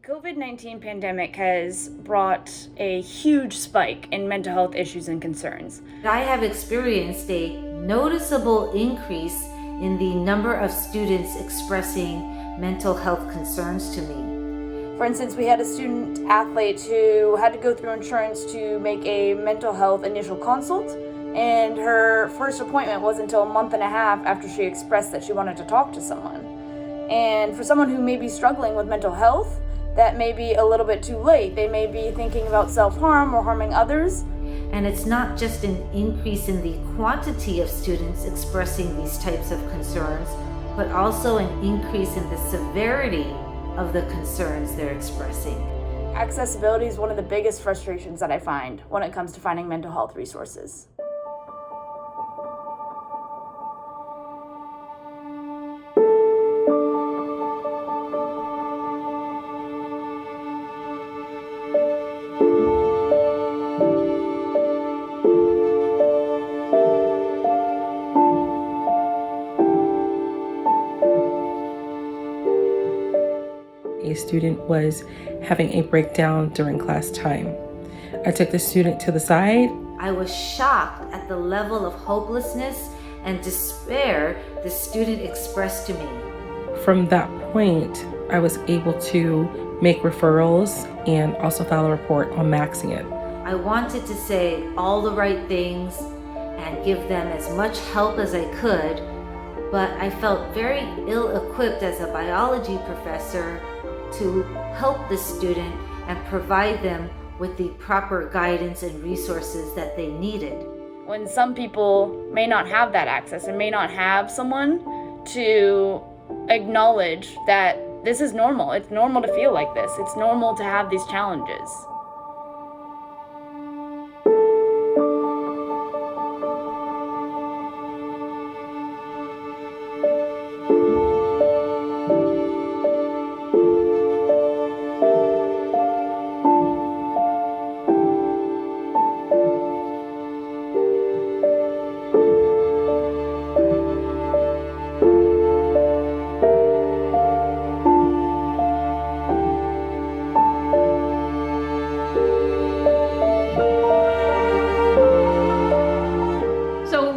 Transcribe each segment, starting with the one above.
COVID-19 pandemic has brought a huge spike in mental health issues and concerns. I have experienced a noticeable increase in the number of students expressing mental health concerns to me. For instance, we had a student athlete who had to go through insurance to make a mental health initial consult, and her first appointment wasn't until a month and a half after she expressed that she wanted to talk to someone. And for someone who may be struggling with mental health, that may be a little bit too late. They may be thinking about self-harm or harming others. And it's not just an increase in the quantity of students expressing these types of concerns, but also an increase in the severity of the concerns they're expressing. Accessibility is one of the biggest frustrations that I find when it comes to finding mental health resources. A student was having a breakdown during class time. I took the student to the side. I was shocked at the level of hopelessness and despair the student expressed to me. From that point, I was able to make referrals and also file a report on maxing it. I wanted to say all the right things and give them as much help as I could, but I felt very ill-equipped as a biology professor to help the student and provide them with the proper guidance and resources that they needed. When some people may not have that access and may not have someone to acknowledge that this is normal. It's normal to feel like this. It's normal to have these challenges.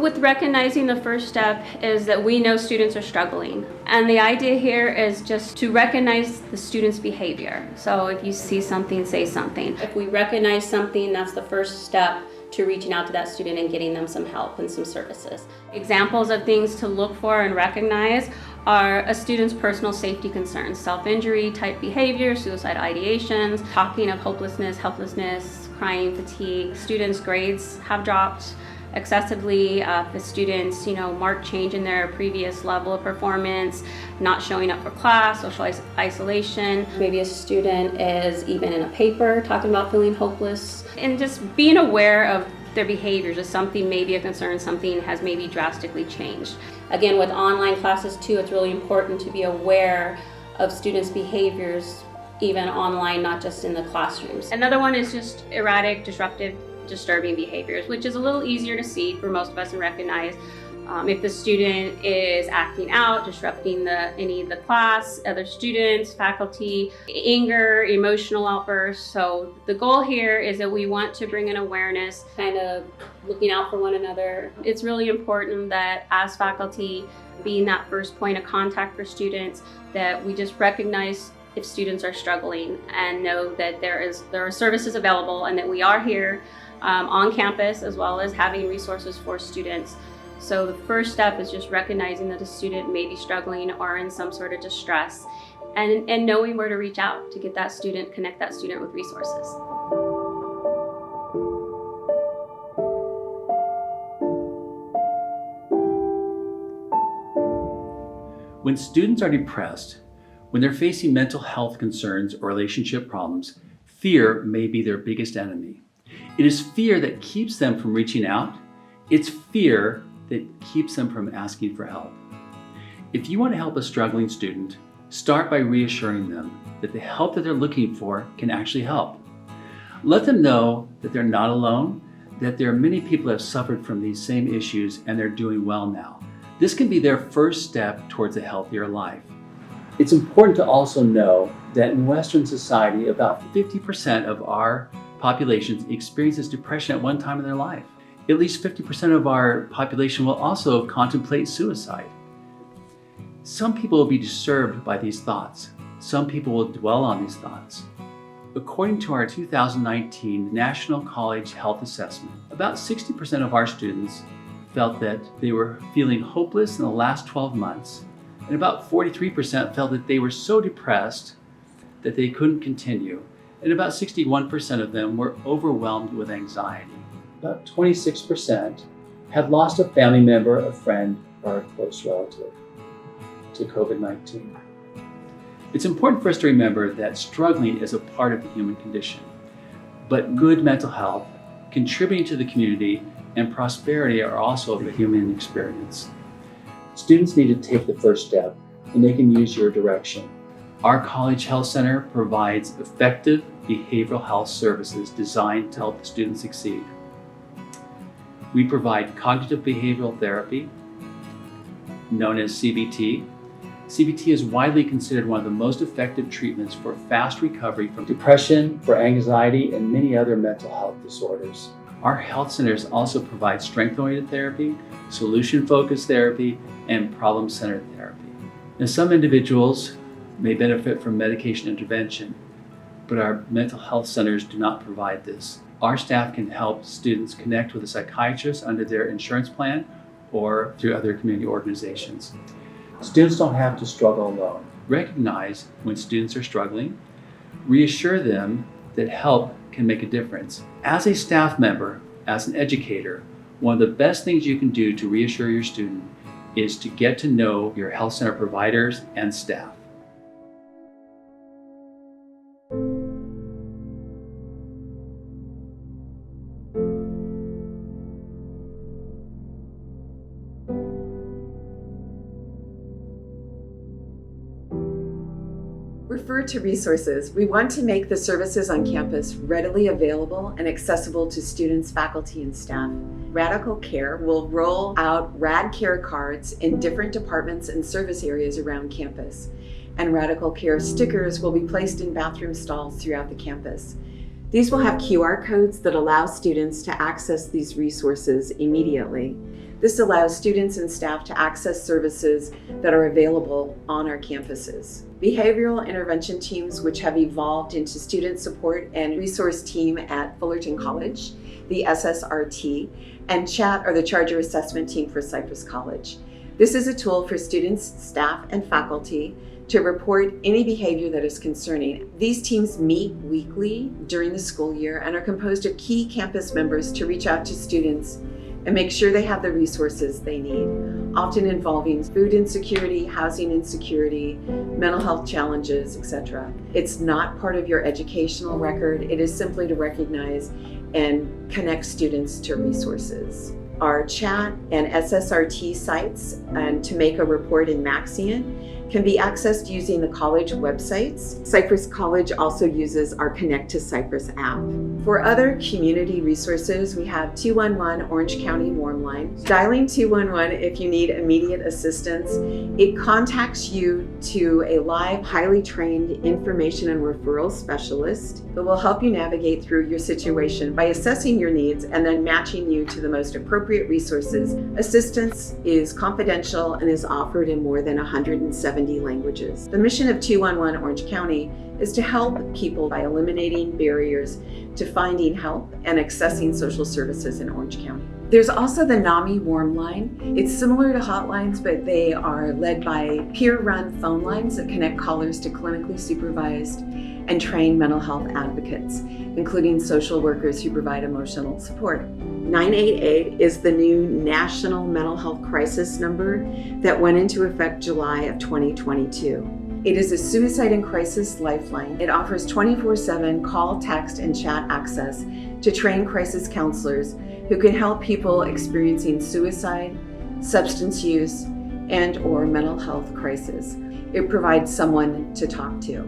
With recognizing, the first step is that we know students are struggling. And the idea here is just to recognize the student's behavior. So if you see something, say something. If we recognize something, that's the first step to reaching out to that student and getting them some help and some services. Examples of things to look for and recognize are a student's personal safety concerns, self-injury type behavior, suicide ideations, talking of hopelessness, helplessness, crying, fatigue. Students' grades have dropped excessively. The students, mark change in their previous level of performance, not showing up for class, social isolation. Maybe a student is even in a paper talking about feeling hopeless. And just being aware of their behaviors is something maybe a concern, something has maybe drastically changed. Again, with online classes too, it's really important to be aware of students' behaviors, even online, not just in the classrooms. Another one is just erratic, disruptive, disturbing behaviors, which is a little easier to see for most of us and recognize. If the student is acting out, disrupting any of the class, other students, faculty, anger, emotional outbursts. So the goal here is that we want to bring an awareness, kind of looking out for one another. It's really important that as faculty, being that first point of contact for students, that we just recognize if students are struggling and know that there are services available and that we are here on campus, as well as having resources for students. So the first step is just recognizing that a student may be struggling or in some sort of distress, and knowing where to reach out to get that student, connect that student with resources. When students are depressed, when they're facing mental health concerns or relationship problems, fear may be their biggest enemy. It is fear that keeps them from reaching out. It's fear that keeps them from asking for help. If you want to help a struggling student, start by reassuring them that the help that they're looking for can actually help. Let them know that they're not alone, that there are many people who have suffered from these same issues and they're doing well now. This can be their first step towards a healthier life. It's important to also know that in Western society, about 50% of our population experiences depression at one time in their life. At least 50% of our population will also contemplate suicide. Some people will be disturbed by these thoughts. Some people will dwell on these thoughts. According to our 2019 National College Health Assessment, about 60% of our students felt that they were feeling hopeless in the last 12 months, and about 43% felt that they were so depressed that they couldn't continue, and about 61% of them were overwhelmed with anxiety. About 26% had lost a family member, a friend, or a close relative to COVID-19. It's important for us to remember that struggling is a part of the human condition, but good mental health, contributing to the community, and prosperity are also a human experience. Students need to take the first step, and they can use your direction. Our College Health Center provides effective behavioral health services designed to help the students succeed. We provide cognitive behavioral therapy, known as CBT. CBT is widely considered one of the most effective treatments for fast recovery from depression, for anxiety, and many other mental health disorders. Our health centers also provide strength-oriented therapy, solution-focused therapy, and problem-centered therapy. Now, some individuals may benefit from medication intervention, but our mental health centers do not provide this. Our staff can help students connect with a psychiatrist under their insurance plan or through other community organizations. Students don't have to struggle alone. Recognize when students are struggling, reassure them that help can make a difference. As a staff member, as an educator, one of the best things you can do to reassure your student is to get to know your health center providers and staff. Refer to resources. We want to make the services on campus readily available and accessible to students, faculty, and staff. Rad Care will roll out Rad Care cards in different departments and service areas around campus. And Rad Care stickers will be placed in bathroom stalls throughout the campus. These will have QR codes that allow students to access these resources immediately. This allows students and staff to access services that are available on our campuses. Behavioral intervention teams, which have evolved into student support and resource team at Fullerton College, the SSRT, and CHAT are the Charger Assessment Team for Cypress College. This is a tool for students, staff, and faculty to report any behavior that is concerning. These teams meet weekly during the school year and are composed of key campus members to reach out to students and make sure they have the resources they need, often involving food insecurity, housing insecurity, mental health challenges, etc. It's not part of your educational record. It is simply to recognize and connect students to resources. Our chat and SSRT sites and to make a report in Maxian can be accessed using the college websites. Cypress College also uses our Connect to Cypress app. For other community resources, we have 211 Orange County Warm Line. Dialing 211 if you need immediate assistance. It contacts you to a live, highly trained information and referral specialist who will help you navigate through your situation by assessing your needs and then matching you to the most appropriate resources. Assistance is confidential and is offered in more than 170 languages. The mission of 211 Orange County is to help people by eliminating barriers to finding help and accessing social services in Orange County. There's also the NAMI Warm Line. It's similar to hotlines, but they are led by peer-run phone lines that connect callers to clinically supervised and trained mental health advocates, including social workers who provide emotional support. 988 is the new national mental health crisis number that went into effect July of 2022. It is a suicide and crisis lifeline. It offers 24/7 call, text, and chat access to trained crisis counselors who can help people experiencing suicide, substance use, and/or mental health crisis. It provides someone to talk to.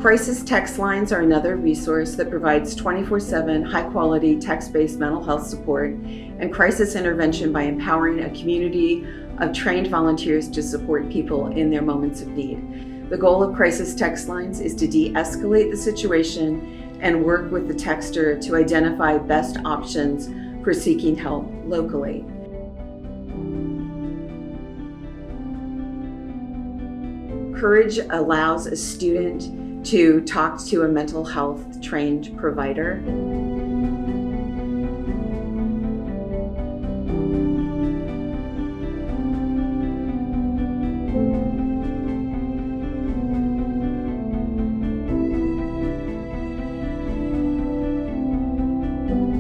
Crisis text lines are another resource that provides 24/7 high-quality text-based mental health support and crisis intervention by empowering a community of trained volunteers to support people in their moments of need. The goal of crisis text lines is to de-escalate the situation and work with the texter to identify best options for seeking help locally. Courage allows a student to talk to a mental health trained provider.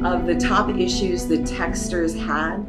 Of the top issues the texters had,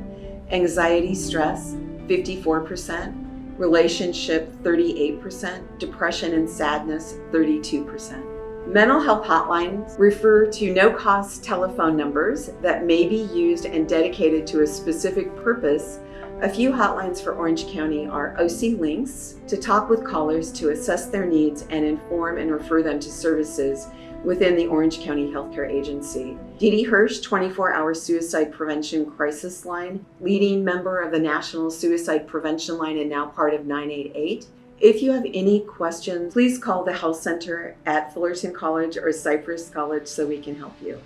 anxiety, stress, 54%, relationship, 38%, depression and sadness, 32%. Mental health hotlines refer to no-cost telephone numbers that may be used and dedicated to a specific purpose. A few hotlines for Orange County are OC Links, to talk with callers to assess their needs and inform and refer them to services within the Orange County Healthcare Agency. Dee Dee Hirsch, 24-hour suicide prevention crisis line, leading member of the National Suicide Prevention Line and now part of 988. If you have any questions, please call the Health Center at Fullerton College or Cypress College so we can help you.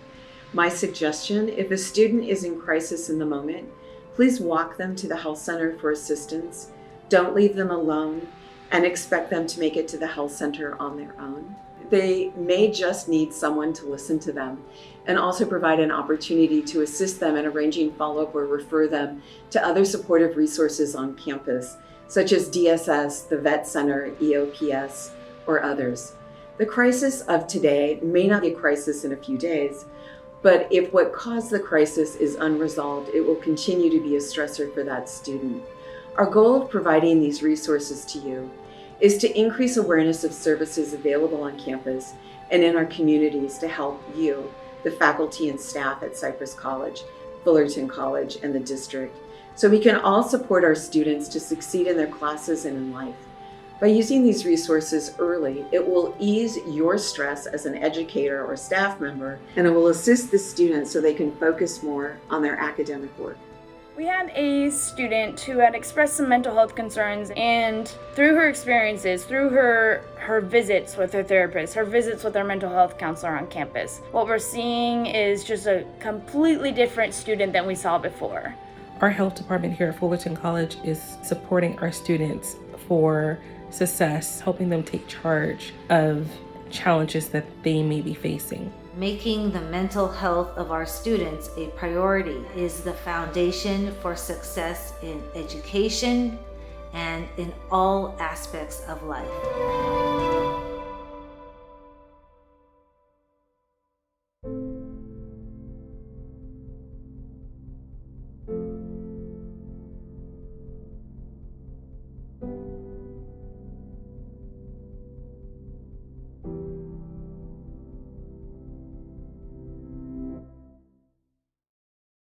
My suggestion, if a student is in crisis in the moment, please walk them to the Health Center for assistance. Don't leave them alone and expect them to make it to the Health Center on their own. They may just need someone to listen to them and also provide an opportunity to assist them in arranging follow-up or refer them to other supportive resources on campus, such as DSS, the Vet Center, EOPS, or others. The crisis of today may not be a crisis in a few days, but if what caused the crisis is unresolved, it will continue to be a stressor for that student. Our goal of providing these resources to you is to increase awareness of services available on campus and in our communities to help you, the faculty and staff at Cypress College, Fullerton College, and the district, so we can all support our students to succeed in their classes and in life. By using these resources early, it will ease your stress as an educator or staff member, and it will assist the students so they can focus more on their academic work. We had a student who had expressed some mental health concerns, and through her experiences, through her visits with her therapist, her visits with her mental health counselor on campus, what we're seeing is just a completely different student than we saw before. Our health department here at Fullerton College is supporting our students for success, helping them take charge of challenges that they may be facing. Making the mental health of our students a priority is the foundation for success in education and in all aspects of life.